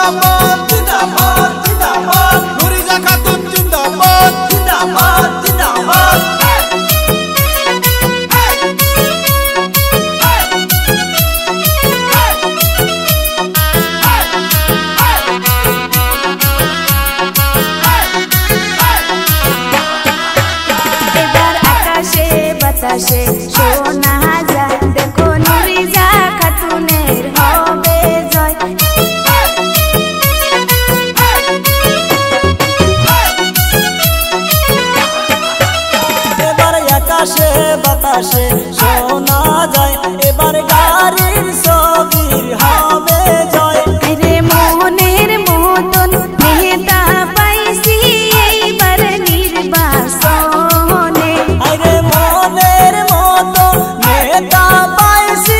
জিন্দাবাদ জিন্দাবাদ জিন্দাবাদ নুরিজা খাতুন জিন্দাবাদ জিন্দাবাদ জিন্দাবাদ এবার আকাশে বাতাসে শোনা যায় দেখো নুরিজা খাতুনের হবে জয়। এবার আকাশে বাতাসে শোনা যায় এবার গাড়ির ছবির হবে জয়। রে মনের মতন নেতা পাইছি এইবার নির্বাচনে। আরে মনের মতো নেতা পাইছি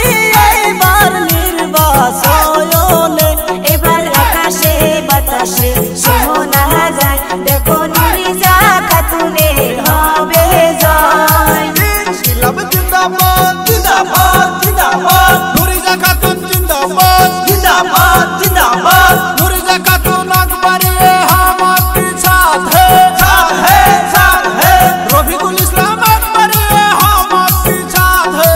এইবার নির্বাচনে। এবার আকাশে বাতাসে শোনা যায় দেখো নুরিজা খাতুনের হবে জয়। ইনকিলাব জিন্দাবাদ জিন্দাবাদ জিন্দাবাদ নুরিজা খাতুন জিন্দাবাদ জিন্দাবাদ জিন্দাবাদ নুরিজা খাতুন আকবরিয়ে हम आपके साथ है रफीकुल इस्लाम আকবরিয়ে हम आपके साथ है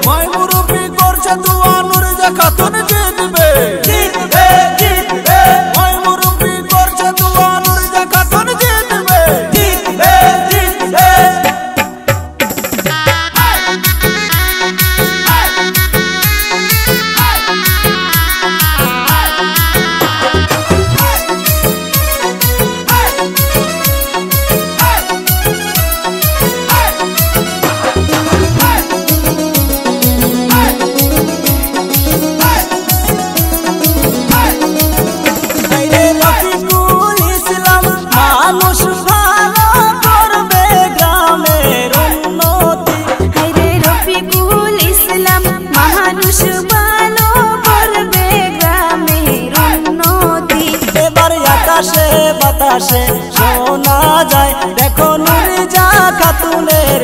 मैं मुरब्बी করছে দুয়া নুরিজা খাতুন জিতবে জিতবে জিতবে मैं मुरब्बी করছে দুয়া নুরিজা খাতুন জিতবে জিতবে জিতবে আরে রফিকুল ইসলাম মানুষ ভালো করবে গ্রামের উন্নতি। রে রফিকুল ইসলাম মানুষ ভালো করবে গ্রামের উন্নতি। এবার আকাশে বাতাসে শোনা যায় দেখো নুরিজা খাতুনের